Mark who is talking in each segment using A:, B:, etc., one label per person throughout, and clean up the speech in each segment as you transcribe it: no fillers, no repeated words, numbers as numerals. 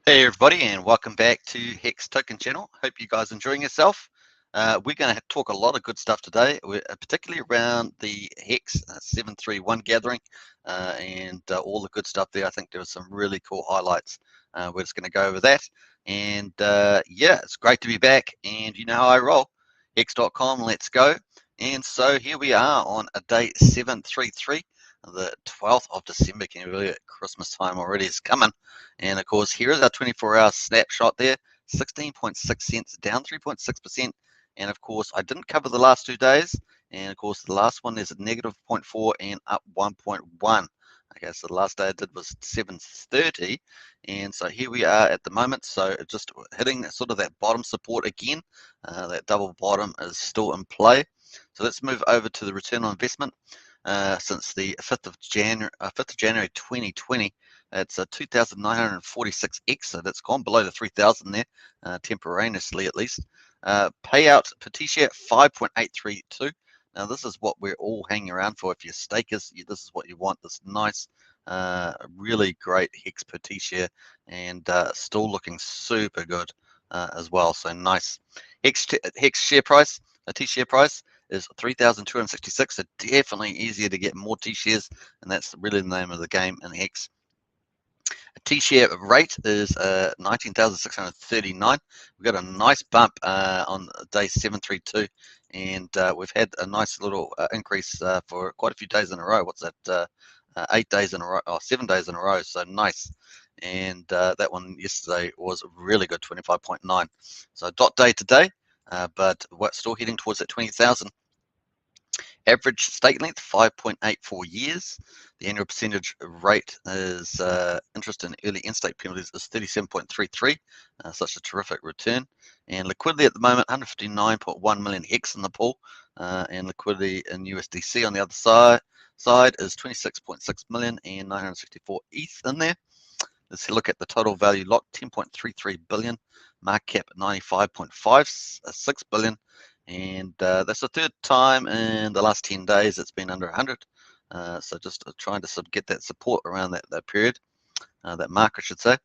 A: Hey everybody, and welcome back to Hex Token Channel. Hope you guys are enjoying yourself. We're going to talk a lot of good stuff today, particularly around the Hex 731 gathering and all the good stuff there. I think there were some really cool highlights. We're just going to go over that. And yeah, it's great to be back. And you know how I roll. Hex.com, let's go. And so here we are on a day 733. The 12th of December. Can you believe it? Christmas time already is coming. And of course, here is our 24-hour snapshot there, 16.6 cents, down 3.6%. And of course, I didn't cover the last 2 days. And of course, the last one is a negative 0.4 and up 1.1. Okay, so the last day I did was 7:30. And so here we are at the moment. So just hitting sort of that bottom support again. That double bottom is still in play. So let's move over to the return on investment. Since the 5th of January 2020, it's a 2,946x, so that's gone below the 3,000 there, temporarily at least. Payout per T-share 5.832. Now this is what we're all hanging around for. If you're stakers, this is what you want. This nice, really great Hex per T-share, and still looking super good as well. So nice. Hex share price, a T-share price is 3,266, so definitely easier to get more T-shares, and that's really the name of the game in Hex. A T-share rate is 19,639. We've got a nice bump on day 732, and we've had a nice little increase for quite a few days in a row. What's that? 8 days in a row, or 7 days in a row, so nice. And that one yesterday was really good, 25.9. So dot day today, but we're still heading towards that 20,000. Average stake length 5.84 years. The annual percentage rate is interest in early in-stake penalties is 37.33. Such a terrific return. And liquidity at the moment 159.1 million Hex in the pool, and liquidity in USDC on the other side is 26.6 million and 964 ETH in there. Let's look at the total value locked, 10.33 billion. Market cap 95.56 billion. And that's the third time in the last 10 days it's been under 100. So just trying to get that support around that period, that mark I should say.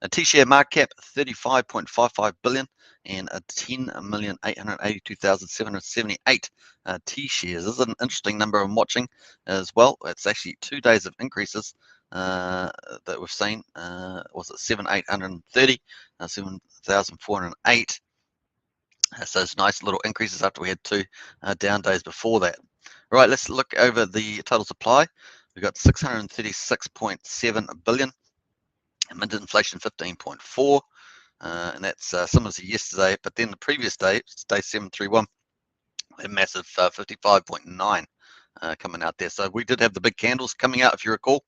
A: A T-share market cap 35.55 billion and a 10,882,778 T-shares. This is an interesting number I'm watching as well. It's actually 2 days of increases that we've seen. Was it 7,830, 7,408. So it's nice little increases after we had 2 down days before that. All right, let's look over the total supply. We've got 636.7 billion, mint inflation 15.4, and that's similar to yesterday. But then the previous day, day 731, a massive 55.9 coming out there. So we did have the big candles coming out, if you recall,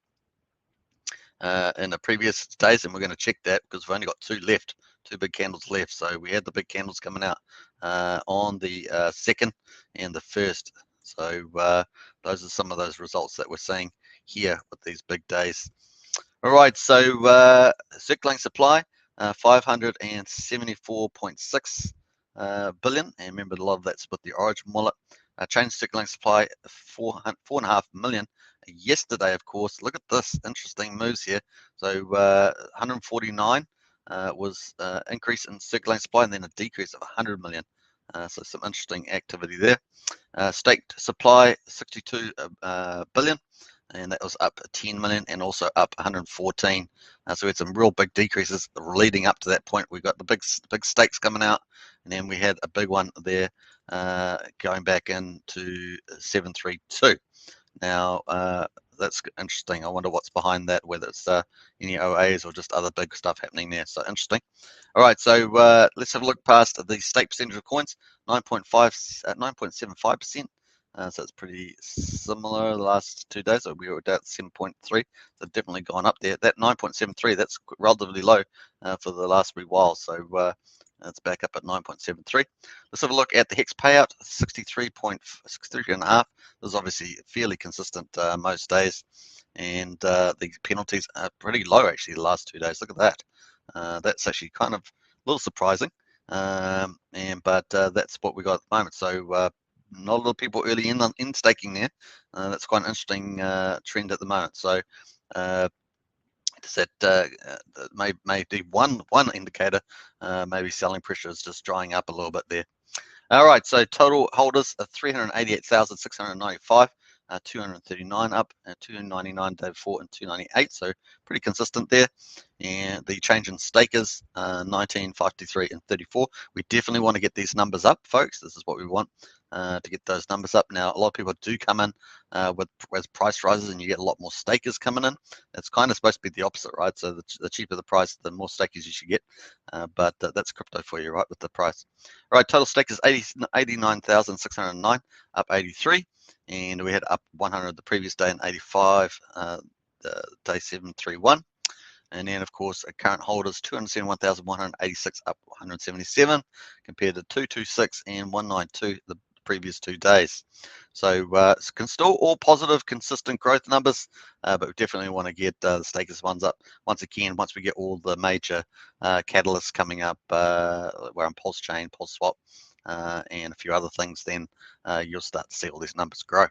A: in the previous days, and we're going to check that because we've only got 2 left. 2 big candles left. So we had the big candles coming out on the 2nd and the 1st. So those are some of those results that we're seeing here with these big days. All right, so circulating supply 574.6 billion, and remember a lot of that's with the Origin wallet. Change circulating supply 4.5 million. Yesterday, of course, look at this interesting moves here. So 149 was increase in circulating supply, and then a decrease of 100 million. So some interesting activity there. Staked supply 62 billion, and that was up 10 million and also up 114. So we had some real big decreases leading up to that point. We got the big stakes coming out, and then we had a big one there going back into 732. Now that's interesting. I wonder what's behind that, whether it's any OAs or just other big stuff happening there. So interesting. All right, so let's have a look past the stake percentage of coins, 9.75%. So it's pretty similar the last 2 days. So we were at 7.3, so definitely gone up there. That 9.73, that's relatively low for the last wee while. So it's back up at 9.73. Let's have a look at the Hex payout, 63.5. This is obviously fairly consistent most days, and the penalties are pretty low actually the last 2 days. Look at that. That's actually kind of a little surprising, but that's what we got at the moment. So not a lot of people early in staking there. That's quite an interesting trend at the moment. So Does that may be one indicator? Maybe selling pressure is just drying up a little bit there. All right, so total holders are 388,695, 239 up, 299 day before, and 298. So pretty consistent there. And the change in stakers, 19, 53, and 34. We definitely want to get these numbers up, folks. This is what we want. To get those numbers up. Now, a lot of people do come in as price rises, and you get a lot more stakers coming in. It's kind of supposed to be the opposite, right? So the cheaper the price, the more stakers you should get. But that's crypto for you, right, with the price. All right, total stakers 89,609, up 83, and we had up 100 the previous day and 85 the day 731. And then, of course, current holders 271,186, up 177, compared to 226 and 192 the previous 2 days. So can still all positive, consistent growth numbers, but we definitely want to get the stakers ones up once again. Once we get all the major catalysts coming up, we're on PulseChain, PulseSwap, and a few other things, then you'll start to see all these numbers grow.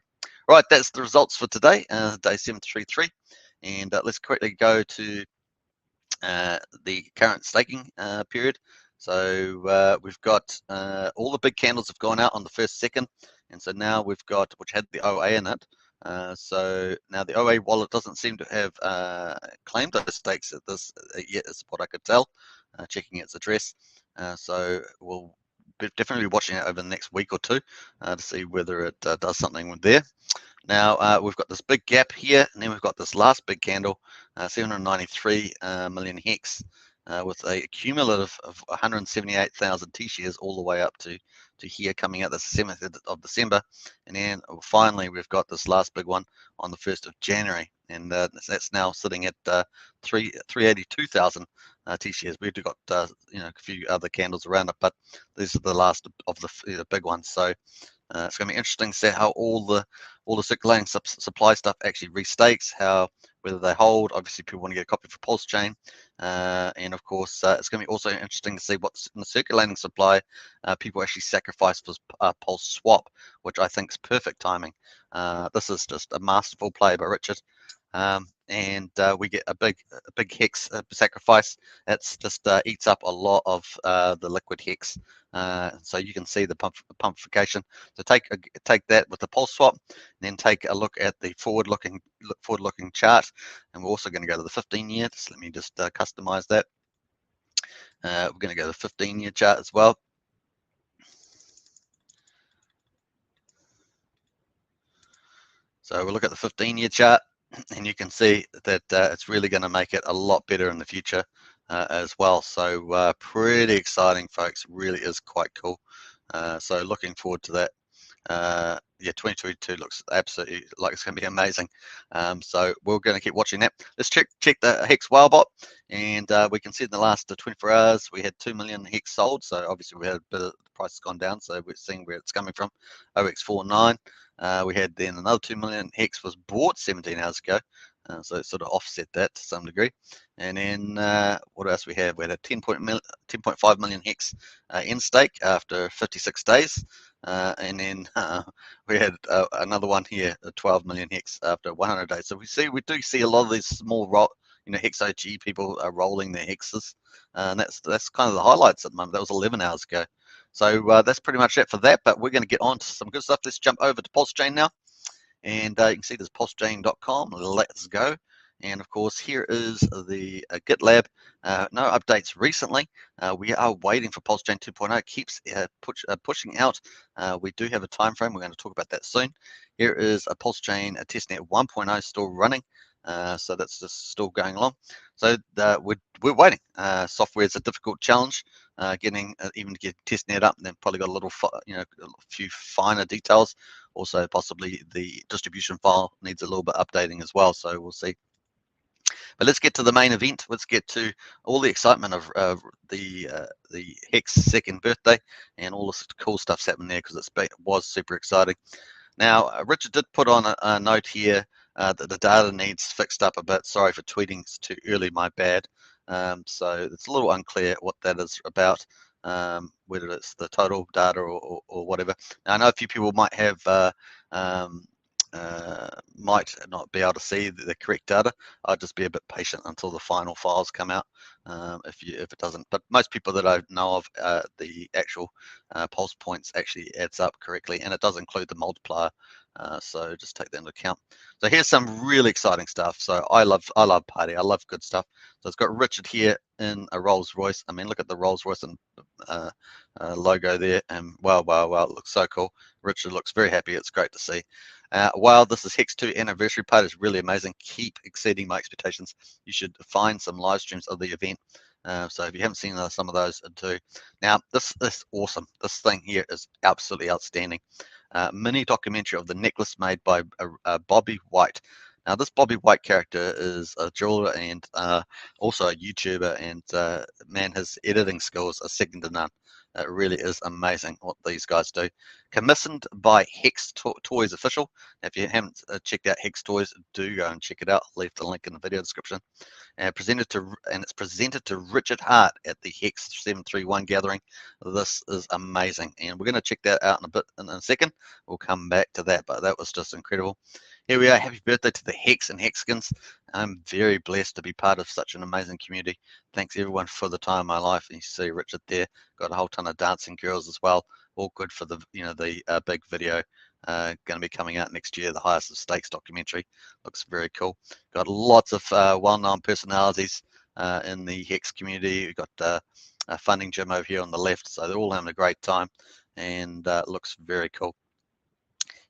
A: Right, that's the results for today, day 733, and let's quickly go to the current staking period. So we've got all the big candles have gone out on the 1st, 2nd, and so now we've got, which had the OA in it. So now the OA wallet doesn't seem to have claimed those stakes at this yet, is what I could tell, checking its address. So we'll definitely be watching it over the next week or two to see whether it does something with there. Now we've got this big gap here, and then we've got this last big candle, 793 million hex, with a cumulative of 178,000 T-shares all the way up to here, coming out the 7th of December, and then finally we've got this last big one on the 1st of January, and that's now sitting at 382,000 T-shares. We've got a few other candles around it, but these are the last of the big ones. So it's going to be interesting to see how all the circulating supply stuff actually restakes, whether they hold. Obviously, people want to get a copy for PulseChain, and of course, it's going to be also interesting to see what's in the circulating supply people actually sacrifice for PulseSwap, which I think is perfect timing. This is just a masterful play by Richard. And we get a big hex sacrifice. It's just eats up a lot of the liquid hex, so you can see the pumpification. So take that with the PulseSwap, and then take a look at the forward-looking chart, and we're also going to go to the 15-year. Just let me just customize that. We're going to go to the 15-year chart as well. So we'll look at the 15-year chart, and you can see that it's really going to make it a lot better in the future as well. So pretty exciting, folks. Really is quite cool. So looking forward to that. Yeah, 2022 looks absolutely like it's going to be amazing. So we're going to keep watching that. Let's check the Hex Whalebot, and we can see in the last 24 hours we had 2 million Hex sold. So obviously we had a bit of the price has gone down, so we're seeing where it's coming from. OX49. We had then another 2 million Hex was bought 17 hours ago. So it sort of offset that to some degree. And then what else we had? We had a 10.5 million Hex in stake after 56 days. And then we had another one here, 12 million Hex after 100 days. So we do see a lot of these small Hex OG people are rolling their hexes, and that's kind of the highlights at the moment. That was 11 hours ago. So that's pretty much it for that. But we're going to get on to some good stuff. Let's jump over to PulseChain now, and you can see there's PulseChain.com. Let's go. And of course, here is the GitLab. No updates recently. We are waiting for PulseChain 2.0. It keeps pushing out. We do have a time frame. We're going to talk about that soon. Here is a PulseChain testnet 1.0 still running. So that's just still going along. So we're waiting. Software is a difficult challenge. Even to get testnet up, and then probably got a little, a few finer details. Also, possibly the distribution file needs a little bit updating as well. So we'll see. But let's get to the main event. Let's get to all the excitement of the Hex second birthday and all this cool stuff's happening there, because it was super exciting. Now, Richard did put on a note here that the data needs fixed up a bit. Sorry for tweeting too early, my bad. So it's a little unclear what that is about, whether it's the total data or whatever. Now, I know a few people might have might not be able to see the correct data. I'd just be a bit patient until the final files come out. If it doesn't, but most people that I know of, the actual pulse points actually adds up correctly, and it does include the multiplier. So just take that into account. So here's some really exciting stuff. So I love party. I love good stuff. So it's got Richard here in a Rolls Royce. I mean, look at the Rolls Royce and logo there, and wow, it looks so cool. Richard looks very happy. It's great to see. Wow, this is Hex 2 anniversary part. Is really amazing. Keep exceeding my expectations. You should find some live streams of the event. So if you haven't seen some of those, do. Now, this is awesome. This thing here is absolutely outstanding. Mini documentary of the necklace made by Bobby White. Now, this Bobby White character is a jeweler and also a YouTuber, and man, his editing skills are second to none. It really is amazing what these guys do. Commissioned by Hex Toys Official. If you haven't checked out Hex Toys, do go and check it out. I'll leave the link in the video description. And it's presented to Richard Hart at the Hex 731 gathering. This is amazing, and we're going to check that out in a second. We'll come back to that, but that was just incredible. Here we are. Happy birthday to the Hex and Hexkins. I'm very blessed to be part of such an amazing community. Thanks everyone for the time of my life. And you see Richard there, got a whole ton of dancing girls as well. All good for the big video going to be coming out next year. The Highest of Stakes documentary looks very cool. Got lots of well-known personalities in the Hex community. We've got a funding gym over here on the left, so they're all having a great time, and looks very cool.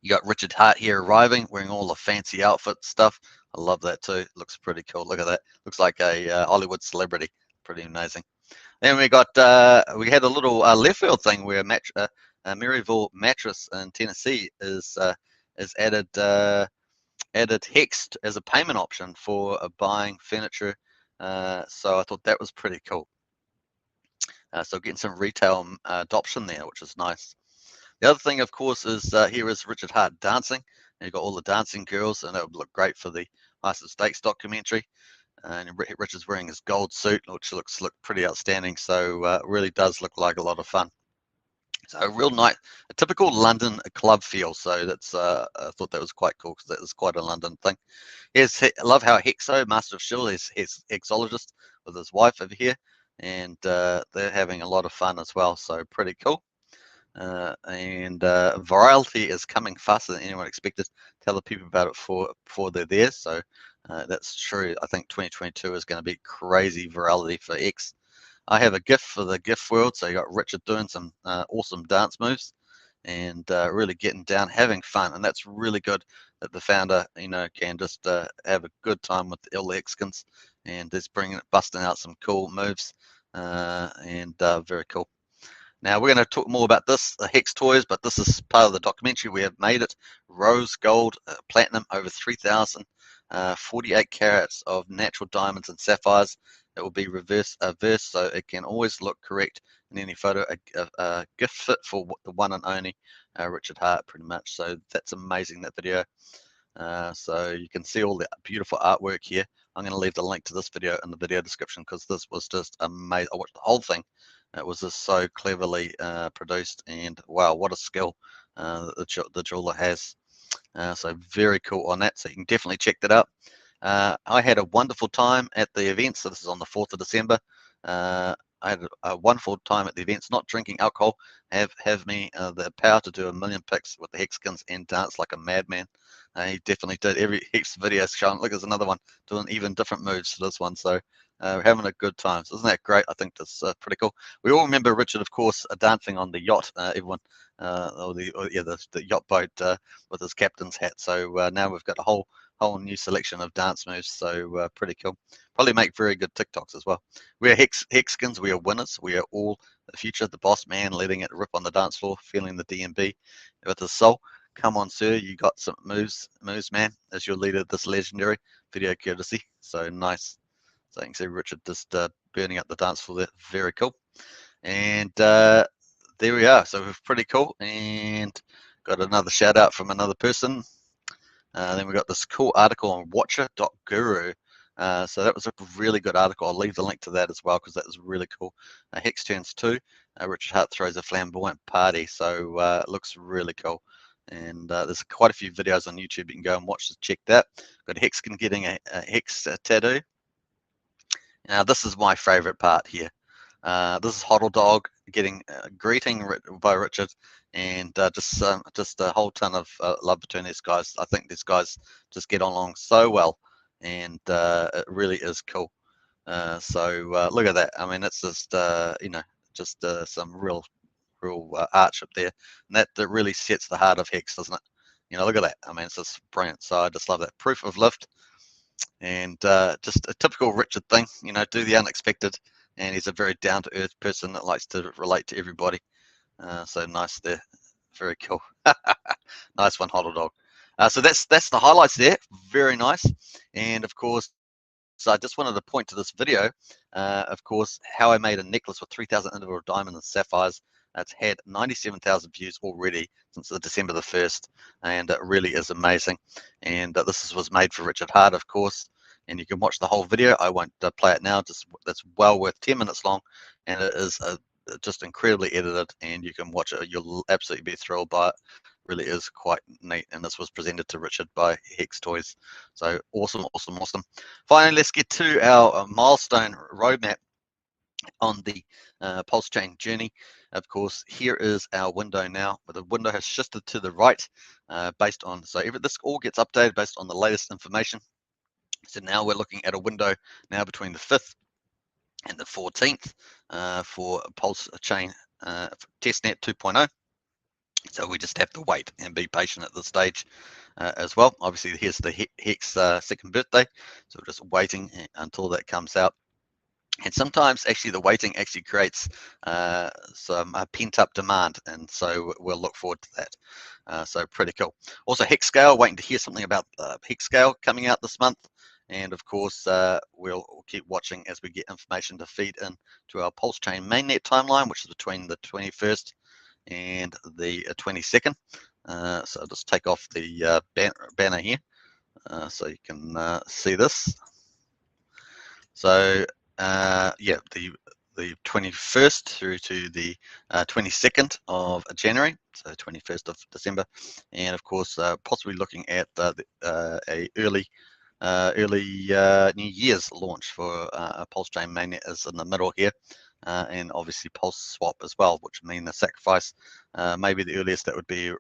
A: You got Richard Hart here arriving, wearing all the fancy outfit stuff. I love that too. Looks pretty cool. Look at that. Looks like a Hollywood celebrity. Pretty amazing. Then we got we had a little left field thing where Maryville Mattress in Tennessee is added Hex as a payment option for buying furniture. So I thought that was pretty cool. So getting some retail adoption there, which is nice. The other thing, of course, is here is Richard Hart dancing. And you've got all the dancing girls, and that would look great for the Highest of Stakes documentary. And Richard's wearing his gold suit, which looks pretty outstanding. So it really does look like a lot of fun. So a real nice, a typical London club feel. So that's I thought that was quite cool because that was quite a London thing. I love how Hexo, Master of Shield, is hexologist with his wife over here, and they're having a lot of fun as well. So pretty cool. And virality is coming faster than anyone expected. Tell the people about it before they're there. So that's true. I think 2022 is going to be crazy virality for X. I have a gift for the gift world. So you got Richard doing some awesome dance moves and really getting down, having fun, and that's really good that the founder, can just have a good time with all the Xkins and just busting out some cool moves, and very cool. Now we're going to talk more about this, the Hex toys, but this is part of the documentary. We have made it rose gold, platinum, over 3,000, 48 carats of natural diamonds and sapphires. It will be reverse, so it can always look correct in any photo. A gift fit for the one and only Richard Hart, pretty much. So that's amazing, that video. So you can see all the beautiful artwork here. I'm going to leave the link to this video in the video description because this was just amazing. I watched the whole thing. It was just so cleverly produced, and wow, what a skill the jeweler has. So very cool on that. So you can definitely check that out. I had a wonderful time at the event. So this is on the 4th of December. I had a wonderful time at the events, not drinking alcohol. Have me the power to do 1 million pics with the Hexkins and dance like a madman. He definitely did. Every Hex video showing. Look, there's another one doing even different moves to this one. So we're having a good time. So isn't that great? I think that's pretty cool. We all remember Richard, of course, dancing on the yacht. Everyone, the yacht boat with his captain's hat. So now we've got a whole new selection of dance moves. So pretty cool. Probably make very good TikToks as well. We are Hexkins. We are winners. We are all the future. The boss man, letting it rip on the dance floor, feeling the DMB with his soul. Come on, sir. You got some moves, man. As your leader, this legendary video courtesy. So nice. So you can see Richard just burning up the dance floor there. Very cool. And there we are. So we're pretty cool. And got another shout out from another person. Then we got this cool article on watcher.guru. So that was a really good article. I'll leave the link to that as well because that was really cool. Hex turns 2. Richard Hart throws a flamboyant party. So it looks really cool. And there's quite a few videos on YouTube you can go and watch to check that. Got Hexkin getting a Hex tattoo. Now this is my favorite part here. This is Hoddle Dog getting greeting by Richard, and just a whole ton of love between these guys. I think these guys just get along so well, and it really is cool. So look at that. I mean, it's just just some real arch up there, and that really sets the heart of Hex, doesn't it? Look at that. I mean, it's just brilliant. So I just love that proof of lift, and just a typical Richard thing. Do the unexpected, and he's a very down-to-earth person that likes to relate to everybody. So nice there. Very cool. Nice one, Hoddle Dog. So that's the highlights there. Very nice. And of course, so I just wanted to point to this video, of course, how I made a necklace with 3,000 individual diamonds and sapphires. It's had 97,000 views already since the December the 1st, and it really is amazing. And this was made for Richard Hart, of course, and you can watch the whole video. I won't play it now. That's well worth 10 minutes long, and it is just incredibly edited, and you can watch it. You'll absolutely be thrilled by it. Really is quite neat, and this was presented to Richard by Hex Toys. So awesome. Finally, let's get to our milestone roadmap on the PulseChain journey. Of course, here is our window now, but the window has shifted to the right based on, so this all gets updated based on the latest information. So now we're looking at a window now between the 5th and the 14th for PulseChain testnet 2.0. So we just have to wait and be patient at this stage as well. Obviously, here's the Hex second birthday, so we're just waiting until that comes out. And sometimes actually the waiting actually creates some pent-up demand, and so we'll look forward to that. So pretty cool. Also, Hex Scale, waiting to hear something about Hex Scale coming out this month. And of course, we'll keep watching as we get information to feed in to our PulseChain mainnet timeline, which is between the 21st and the 22nd. So I'll just take off the banner here so you can see this. So yeah, the 21st through to the 22nd of January, so 21st of December, and of course possibly looking at a early New Year's launch for PulseChain mainnet is in the middle here. And obviously Pulse Swap as well, which mean the sacrifice, maybe the earliest that would be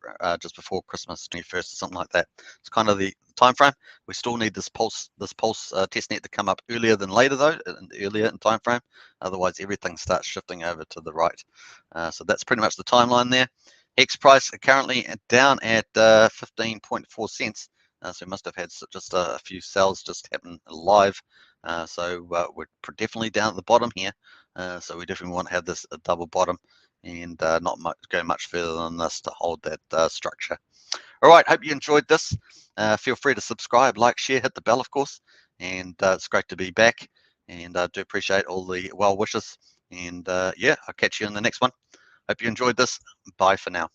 A: just before Christmas, 21st or something like that. It's kind of the time frame. We still need this Pulse testnet to come up earlier than later though, earlier in time frame. Otherwise everything starts shifting over to the right. So that's pretty much the timeline there. Hex price currently down at 15.4 cents. So we must have had just a few sales just happen live. So we're definitely down at the bottom here. So we definitely want to have this a double bottom and not go much further than this to hold that structure. All right, hope you enjoyed this. Feel free to subscribe, like, share, hit the bell, of course. And it's great to be back. And I do appreciate all the well wishes. And yeah, I'll catch you in the next one. Hope you enjoyed this. Bye for now.